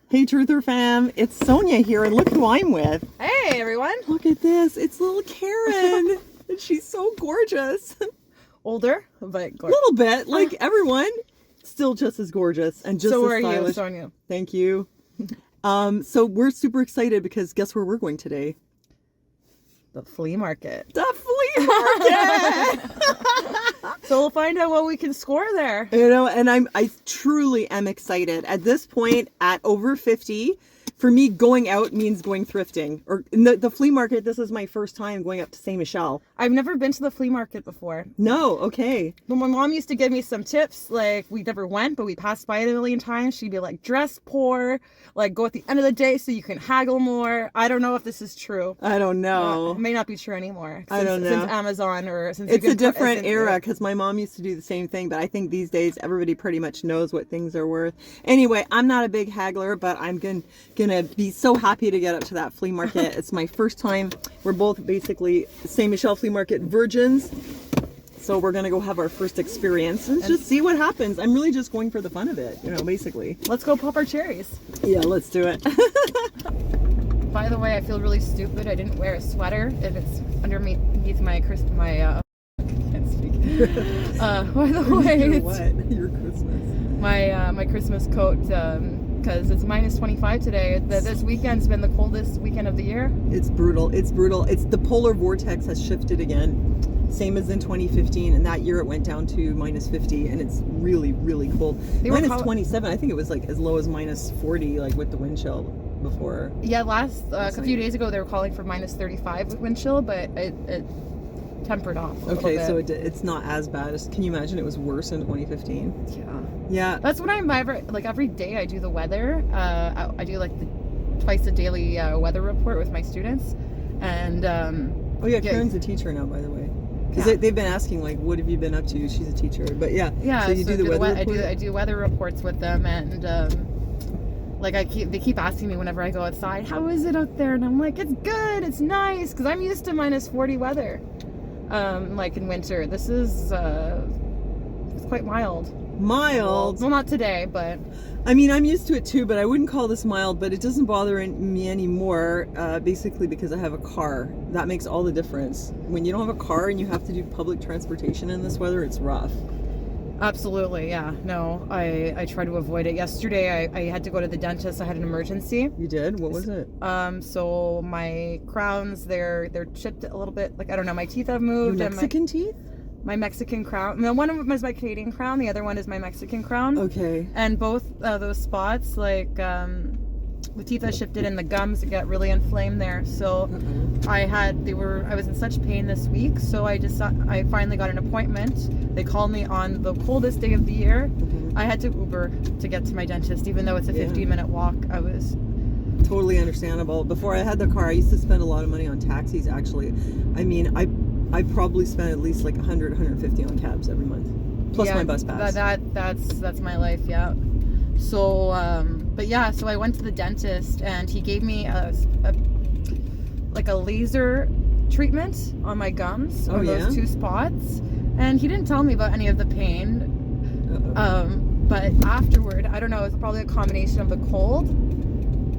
Hey Truther fam, it's Sonia here and look who I'm with. Hey everyone. Look at this, it's little Karen. And she's so gorgeous. Older, but A gorgeous. little bit, like everyone, still just as gorgeous and just So as are stylish. you, Sonia? Thank you. So we're super excited because guess where we're going today? The flea market. The flea market! So we'll find out what we can score there. You know, and I truly am excited. At this point, at over 50, for me, going out means going thrifting. Or in the flea market, this is my first time going up to St-Michel. I've never been to the flea market before. No, okay. But my mom used to give me some tips. Like, we never went, but we passed by it a million times. She'd be like, dress poor, like go at the end of the day so you can haggle more. I don't know if this is true. I don't know. It may not be true anymore. I don't know. Since Amazon or since It's a different era because my mom used to do the same thing, but I think these days everybody pretty much knows what things are worth. Anyway, I'm not a big haggler, but I'm gonna be so happy to get up to that flea market. It's my first time. We're both basically St-Michel flea market virgins. So we're gonna go have our first experience and just see what happens. I'm really just going for the fun of it, you know, basically. Let's go pop our cherries. Yeah, let's do it. By the way, I feel really stupid. I didn't wear a sweater and it's underneath my can't speak. By the way, Your it's what? Your Christmas. my Christmas coat because it's minus 25 today. This weekend's been the coldest weekend of the year. It's brutal. It's brutal. It's the polar vortex has shifted again. Same as in 2015, and that year it went down to minus 50, and it's really, really cold. Minus 27, I think it was like as low as minus 40, like with the wind chill before. Yeah, a few days ago they were calling for minus 35 with wind chill, but it tempered off a Okay, little bit. so it's not as bad as. Can you imagine it was worse in 2015? Yeah. Yeah. That's when every day I do the weather. I do like the twice a daily weather report with my students, and Oh yeah, Karen's a teacher now, by the way. Because they've been asking, like, what have you been up to? She's a teacher. But yeah. So you do the weather report? I do weather reports with them, and they keep asking me whenever I go outside, how is it out there? And I'm like, it's good, it's nice, because I'm used to minus 40 weather. Like in winter. This is it's quite mild. Mild? Well, not today, but I mean, I'm used to it too, but I wouldn't call this mild, but it doesn't bother me anymore, basically because I have a car. That makes all the difference. When you don't have a car and you have to do public transportation in this weather, it's rough. Absolutely, yeah. No, I try to avoid it. Yesterday, I had to go to the dentist. I had an emergency. You did? What was it? So my crowns, they're chipped a little bit. Like, I don't know, my teeth have moved. Your Mexican teeth? My Mexican crown. No, one of them is my Canadian crown. The other one is my Mexican crown. Okay. And both those spots, like the teeth I shifted and the gums got really inflamed there. So I was in such pain this week. So I finally got an appointment. They called me on the coldest day of the year. I had to Uber to get to my dentist, even though it's a 15-minute walk. I was totally understandable. Before I had the car, I used to spend a lot of money on taxis. Actually, I mean, I probably spent at least like 100, 150 on cabs every month, plus my bus pass. That's my life, yeah. So, but yeah, so I went to the dentist and he gave me a laser treatment on my gums, on those two spots, and he didn't tell me about any of the pain. But afterward, I don't know, it's probably a combination of the cold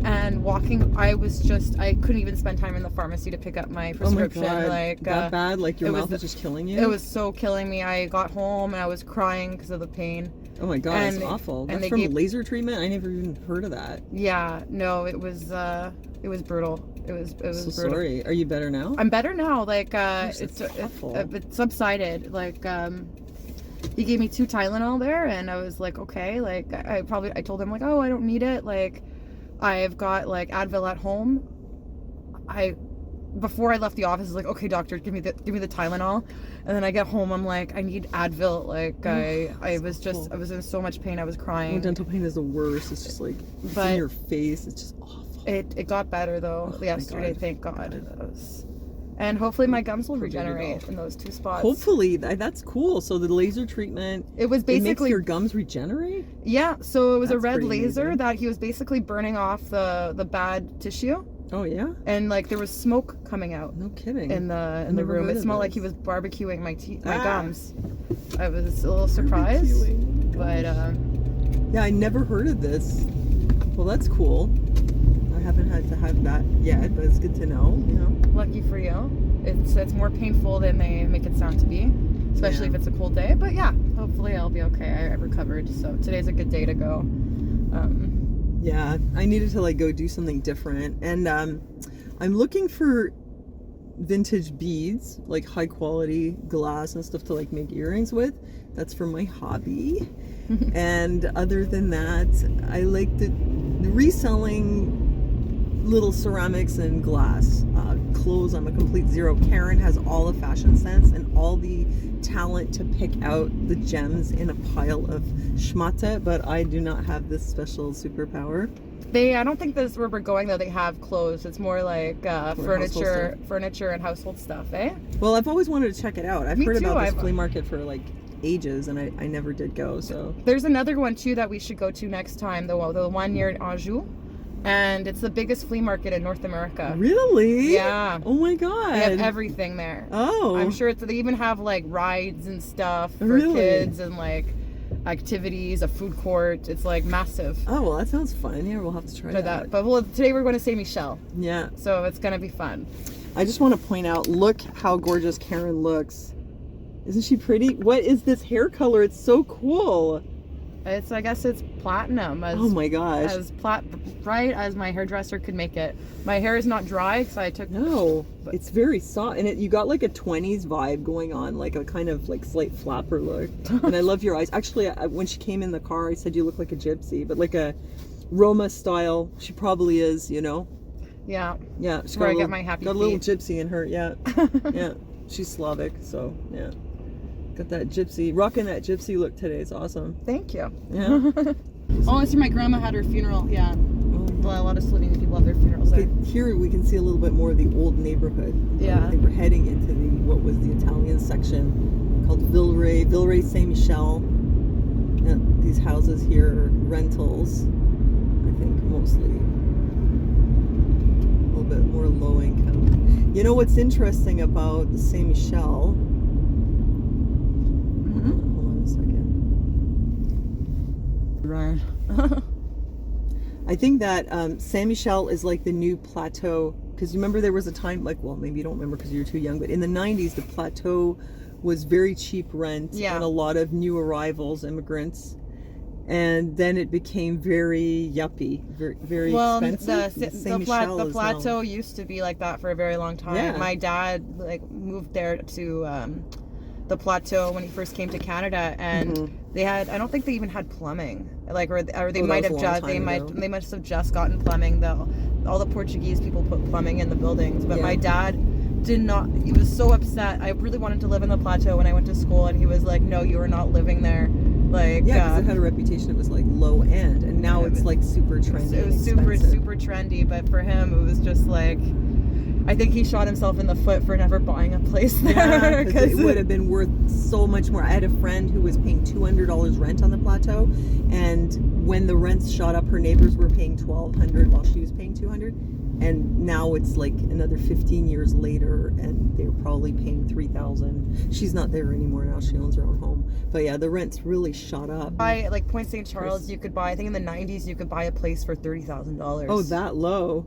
and walking. I couldn't even spend time in the pharmacy to pick up my prescription. Oh my God. Like that bad? Like your mouth was just killing you? It was so killing me. I got home and I was crying because of the pain. Oh my God, that's awful. That's from laser treatment? I never even heard of that. Yeah, no, it was brutal. It was so brutal. Sorry. Are you better now? I'm better now. Like Gosh, it subsided. Like he gave me 2 Tylenol there, and I was like, okay. Like I told him like, oh, I don't need it. Like I've got like Advil at home. Before I left the office, I was like, okay, doctor, give me the Tylenol. And then I get home, I'm like, I need Advil. Like I was in so much pain, I was crying. Oh, dental pain is the worst. It's just like in your face. It's just awful. It got better though yesterday, thank God. And hopefully my gums will regenerate in those 2 spots. Hopefully, that's cool. So the laser treatment, it makes your gums regenerate? Yeah, so it was a red laser that he was basically burning off the bad tissue. Oh yeah? And like there was smoke coming out. No kidding. In the room. It smelled like he was barbecuing my gums. I was a little surprised. But yeah, I never heard of this. Well, that's cool. I haven't had to have that yet, but it's good to know, you know. Lucky for you. It's more painful than they make it sound to be, especially if it's a cold day. But yeah, hopefully I'll be okay. I recovered, so today's a good day to go. Yeah, I needed to like go do something different, and I'm looking for vintage beads, like high quality glass and stuff to like make earrings with. That's for my hobby. And other than that, I like the reselling little ceramics and glass. Clothes, I'm a complete zero. Karen has all the fashion sense and all the talent to pick out the gems in a pile of schmata, but I do not have this special superpower. I don't think this is where we're going though. They have clothes. It's more like furniture and household stuff, eh? Well, I've always wanted to check it out. I've Me heard too. about this flea market for like ages, and I never did go. So there's another one too that we should go to next time. The one near Anjou. And it's the biggest flea market in North America. Really? Yeah. Oh my god. They have everything there. Oh. I'm sure they even have like rides and stuff for Really? kids and like activities, a food court. It's like massive. Oh, well, that sounds fun. Yeah, we'll have to try that. But today we're going to St-Michel. Yeah. So it's going to be fun. I just want to point out, look how gorgeous Karen looks. Isn't she pretty? What is this hair color? It's so cool. I guess it's platinum. Oh my gosh. As bright as my hairdresser could make it. My hair is not dry because I took... No, it's very soft. And you got like a 20s vibe going on, like a kind of like slight flapper look. And I love your eyes. Actually, when she came in the car, I said you look like a gypsy, but like a Roma style. She probably is, you know? Yeah. Yeah. She's where I get my happy got a little gypsy in her, yeah. Yeah. She's Slavic, so yeah. Got that gypsy, rocking that gypsy look today. It's awesome. Thank you. Yeah. Oh, I see my grandma had her funeral. Yeah. Well, a lot of Slovenian people have their funerals there. Here we can see a little bit more of the old neighborhood. Yeah. I think we're heading into what was the Italian section called Villeray St-Michel. Yeah, these houses here are rentals, I think mostly. A little bit more low income. You know what's interesting about St-Michel? Right. I think that St-Michel is like the new plateau, because remember there was a time, like, well, maybe you don't remember because you're too young, but in the 90s the plateau was very cheap rent and a lot of new arrivals, immigrants, and then it became very yuppie, very expensive. The plateau used to be like that for a very long time. Yeah. My dad moved there to the plateau when he first came to Canada, and they had, I don't think they even had plumbing, or they might have just they must have just gotten plumbing. All the Portuguese people put plumbing in the buildings, but my dad did not. He was so upset. I really wanted to live in the plateau when I went to school, and he was like, no, you are not living there. Like, because it had a reputation. It was like low end, and now it's like super trendy. It was super trendy, but for him it was just like, I think he shot himself in the foot for never buying a place there. Yeah, because it would have been worth so much more. I had a friend who was paying $200 rent on the plateau, and when the rents shot up, her neighbors were paying $1,200 while she was paying $200, and now it's like another 15 years later, and they're probably paying $3,000. She's not there anymore now. She owns her own home. But yeah, the rents really shot up. Like Point St. Charles, you could buy, I think in the 90s, you could buy a place for $30,000. Oh, that low.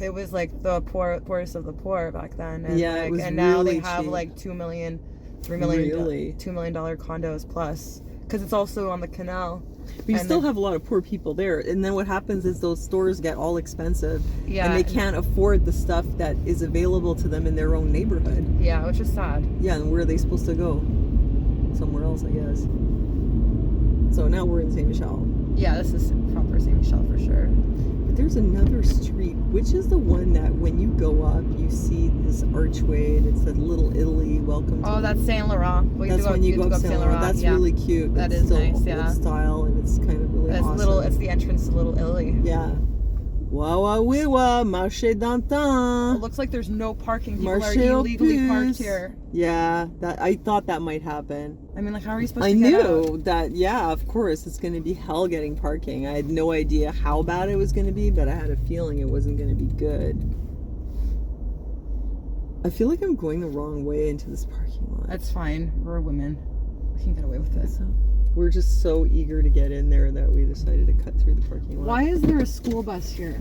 It was like the poorest of the poor back then, and it was and now really they have cheap. like $2 million condos plus, because it's also on the canal. But you still have a lot of poor people there, and then what happens is those stores get all expensive, and they can't afford the stuff that is available to them in their own neighborhood. Yeah, which is sad. Yeah, and where are they supposed to go? Somewhere else, I guess. So now we're in St-Michel. Yeah, this is proper St-Michel for sure. But there's another street, which is the one that when you go up, you see this archway and it says Little Italy, welcome to... Oh, that's Saint Laurent. That's when you go up Saint Laurent. That's really cute. That is nice, old style, and it's kind of really awesome. It's the entrance to Little Italy. Yeah. Wawa, marché d'antan. It looks like there's no parking. People are illegally parked here. Yeah, I thought that might happen. I mean, like, how are you supposed to get out? I knew that, yeah, of course, it's going to be hell getting parking. I had no idea how bad it was going to be, but I had a feeling it wasn't going to be good. I feel like I'm going the wrong way into this parking lot. That's fine. We're women. We can get away with it. So, We're just so eager to get in there that we decided to cut through the parking lot. Why is there a school bus here?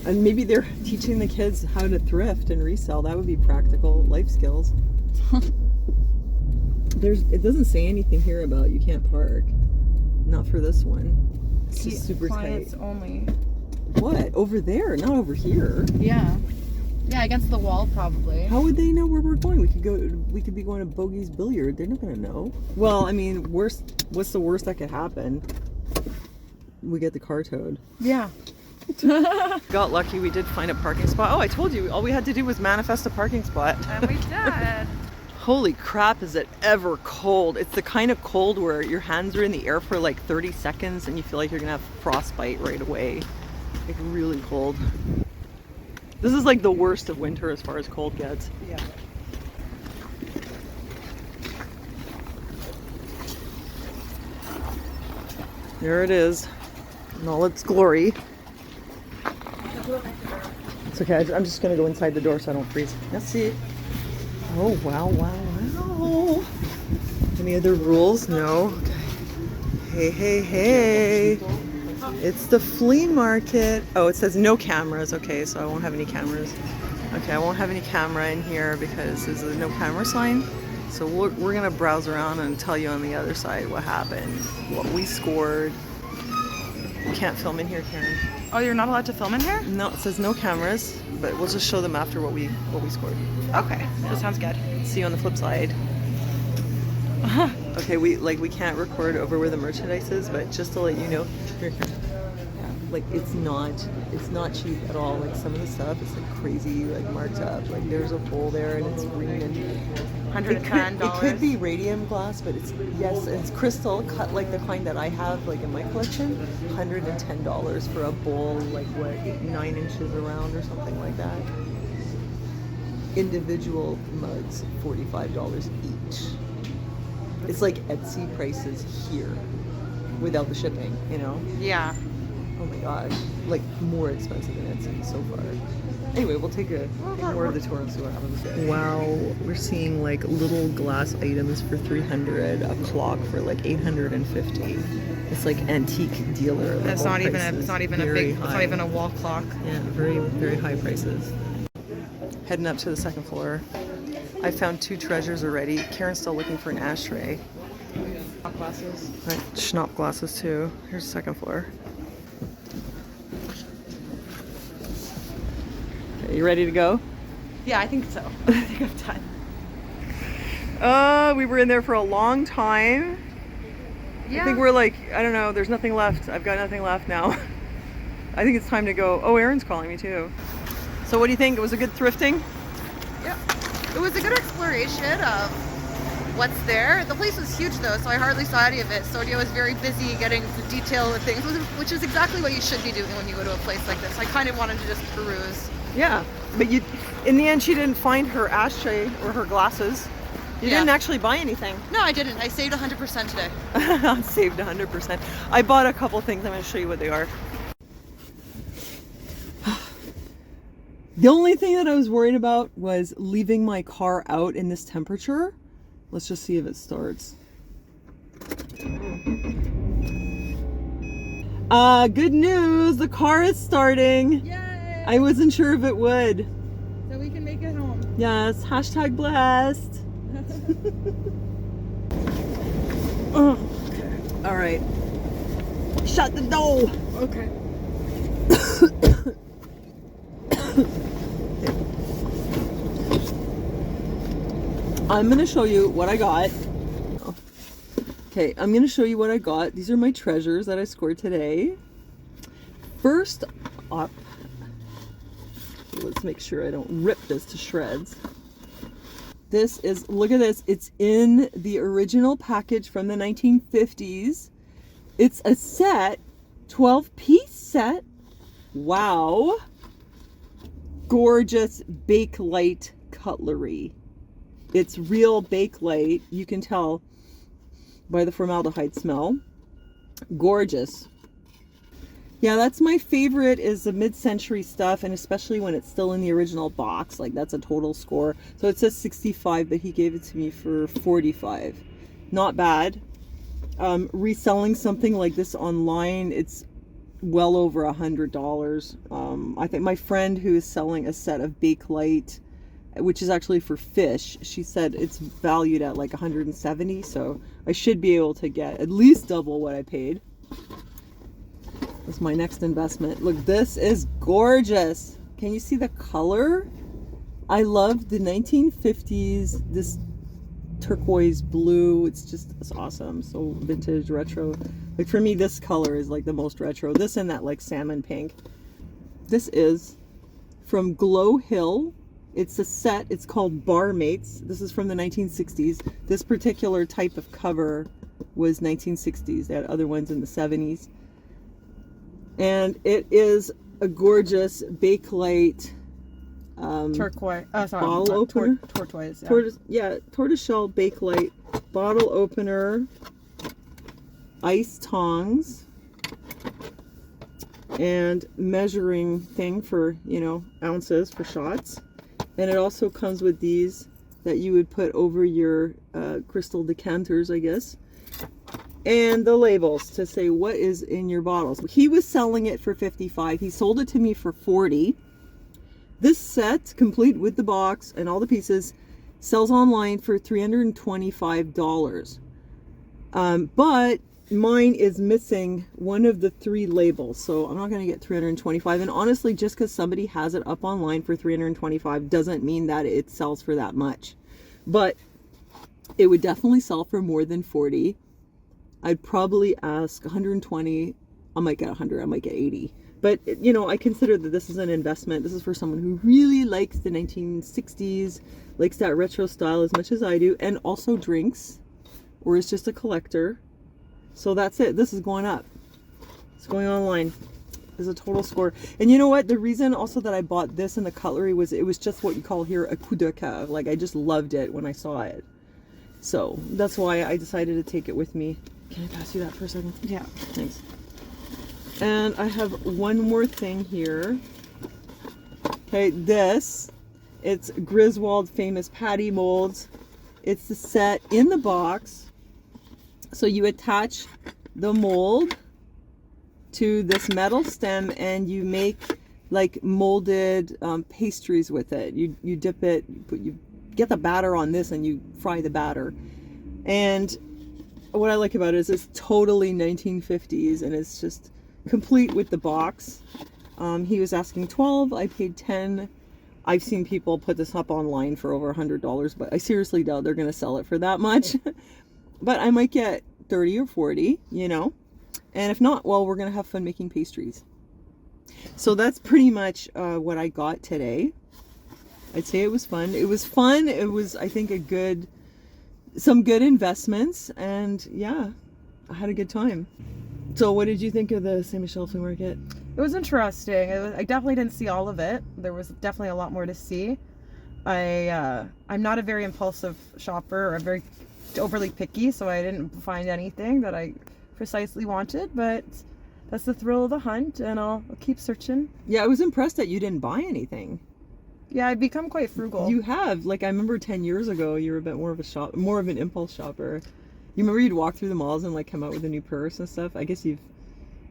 And maybe they're teaching the kids how to thrift and resell. That would be practical life skills. It doesn't say anything here about you can't park. Not for this one. It's just super tight. Only. What? Over there, not over here. Yeah. Yeah, against the wall probably. How would they know where we're going? We could be going to Bogey's Billiard. They're not gonna know. Well, I mean, what's the worst that could happen? We get the car towed. Yeah. Got lucky, we did find a parking spot. Oh, I told you, all we had to do was manifest a parking spot. And we did. Holy crap, is it ever cold. It's the kind of cold where your hands are in the air for like 30 seconds and you feel like you're gonna have frostbite right away. Like really cold. This is like the worst of winter as far as cold gets. Yeah. There it is, in all its glory. It's okay, I'm just gonna go inside the door so I don't freeze. Let's see. Oh, wow, wow, wow. Any other rules? No. Okay. Hey. It's the flea market. Oh, it says no cameras. Okay, so I won't have any cameras. Okay, I won't have any camera in here because there's a no camera sign. So we're gonna browse around and tell you on the other side what happened, what we scored. You can't film in here, Karen. Oh, you're not allowed to film in here? No, it says no cameras, but we'll just show them after what we scored. Okay, that sounds good. See you on the flip side. Okay, we can't record over where the merchandise is, but just to let you know, yeah, like it's not cheap at all. Like some of the stuff is like crazy, like marked up. Like there's a bowl there and it's green and $110. It could be radium glass, but it's crystal cut like the kind that I have like in my collection. $110 for a bowl, like what 9 inches around or something like that. Individual mugs, $45 each. It's like Etsy prices here, without the shipping, you know? Yeah. Oh my gosh, like more expensive than Etsy so far. Anyway, we'll take more of the tour and see what happens. Wow, we're seeing like little glass items for $300, a clock for like $850. It's like antique dealer. It's not even a wall clock. Yeah, very, very high prices. Heading up to the second floor. I found 2 treasures already. Karen's still looking for an ashtray. Shop glasses. Right, schnapp glasses too. Here's the second floor. Okay, you ready to go? Yeah, I think so. I think I'm done. We were in there for a long time. Yeah. I think we're like, I don't know, there's nothing left. I've got nothing left now. I think it's time to go. Oh, Erin's calling me too. So what do you think? It was a good thrifting? Yeah. It was a good exploration of what's there. The place was huge though, so I hardly saw any of it. Sonia was very busy getting the detail of things, which is exactly what you should be doing when you go to a place like this. I kind of wanted to just peruse. Yeah, but in the end, she didn't find her ashtray or her glasses. You didn't actually buy anything. No, I didn't. I saved 100% today. I saved 100%. I bought a couple things. I'm going to show you what they are. The only thing that I was worried about was leaving my car out in this temperature. Let's just see if it starts. Good news. The car is starting. Yay! I wasn't sure if it would. So we can make it home. Yes. Hashtag blessed. Okay. All right. Shut the door. Okay. I'm gonna show you what I got. Okay, I'm gonna show you what I got. These are my treasures that I scored today. First up, let's make sure I don't rip this to shreds. This is, look at this, it's in the original package from the 1950s. It's a set, 12-piece set. Wow. Gorgeous Bakelite cutlery. It's real Bakelite. You can tell by the formaldehyde smell. Gorgeous. Yeah, that's my favorite, is the mid-century stuff, and especially when it's still in the original box. Like, that's a total score. So it says 65, but he gave it to me for 45. Not bad. Reselling something like this online, it's well over $100. I think my friend who is selling a set of Bakelite, which is actually for fish, she said it's valued at like 170, so I should be able to get at least double what I paid. That's my next investment. Look, this is gorgeous. Can you see the color? I love the 1950s, this turquoise blue. It's awesome. So vintage, retro. Like for me, this color is like the most retro. This and that like salmon pink. This is from Glow Hill. It's a set. It's called Barmates. This is from the 1960s. This particular type of cover was 1960s. They had other ones in the 70s. And it is a gorgeous Bakelite turquoise. Sorry, bottle opener. Tortoise. Yeah. Tortoiseshell Bakelite bottle opener, ice tongs, and measuring thing for, you know, ounces for shots. And it also comes with these that you would put over your crystal decanters, I guess. And the labels to say what is in your bottles. He was selling it for $55. He sold it to me for $40. This set, complete with the box and all the pieces, sells online for $325. But mine is missing one of the 3 labels, so I'm not going to get $325. And honestly, just because somebody has it up online for $325 doesn't mean that it sells for that much. But it would definitely sell for more than $40. I'd probably ask $120. I might get $100. I might get $80. But, you know, I consider that this is an investment. This is for someone who really likes the 1960s, likes that retro style as much as I do, and also drinks, or is just a collector. So that's it. This is going up. It's going online. It's a total score. And you know what? The reason also that I bought this in the cutlery was it was just what you call here a coup de cœur. Like, I just loved it when I saw it. So that's why I decided to take it with me. Can I pass you that for a second? Yeah. Thanks. And I have one more thing here. Okay, it's Griswold Famous Patty Molds. It's the set in the box. So you attach the mold to this metal stem and you make like molded pastries with it. You dip it, you get the batter on this and you fry the batter. And what I like about it is it's totally 1950s and it's just complete with the box. He was asking $12. I paid $10. I've seen people put this up online for over $100, but I seriously doubt they're going to sell it for that much. But I might get 30 or 40, you know. And if not, well, we're going to have fun making pastries. So that's pretty much what I got today. I'd say it was fun. It was fun. It was, I think, some good investments. And yeah, I had a good time. So what did you think of the St-Michel flea market? It was interesting. I definitely didn't see all of it. There was definitely a lot more to see. I'm not a very impulsive shopper or very overly picky, so I didn't find anything that I precisely wanted, but that's the thrill of the hunt, and I'll keep searching. Yeah, I was impressed that you didn't buy anything. Yeah, I've become quite frugal. You have. Like, I remember 10 years ago, you were a bit more of an impulse shopper. You remember you'd walk through the malls and like come out with a new purse and stuff? I guess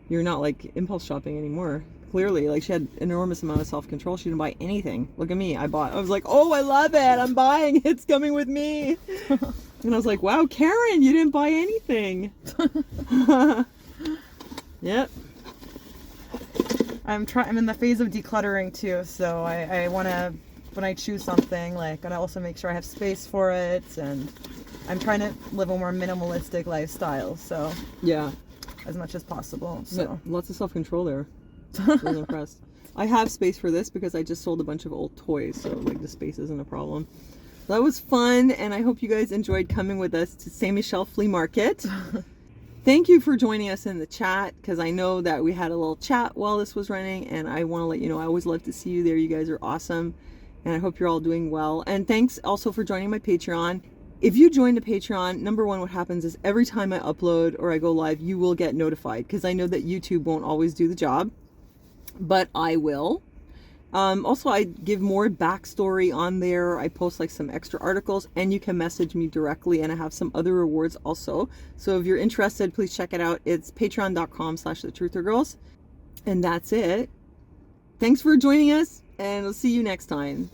you're not like impulse shopping anymore. Clearly, like she had an enormous amount of self-control. She didn't buy anything. Look at me. I was like, oh, I love it. I'm buying it. It's coming with me. And I was like, wow, Karen, you didn't buy anything. Yep. I'm in the phase of decluttering too, so I want to, when I choose something, like, and I also make sure I have space for it, and I'm trying to live a more minimalistic lifestyle, so yeah, as much as possible. So yeah, lots of self-control there. I was impressed. I have space for this because I just sold a bunch of old toys, so like the space isn't a problem. That was fun, and I hope you guys enjoyed coming with us to St-Michel Flea Market. Thank you for joining us in the chat, because I know that we had a little chat while this was running, and I want to let you know I always love to see you there. You guys are awesome, and I hope you're all doing well. And thanks also for joining my Patreon. If you join the Patreon, number one, what happens is every time I upload or I go live, you will get notified, because I know that YouTube won't always do the job, but I will. Also, I give more backstory on there. I post like some extra articles, and you can message me directly, and I have some other rewards also. So if you're interested, please check it out. It's patreon.com/thetruthergirls. And that's it. Thanks for joining us, and we'll see you next time.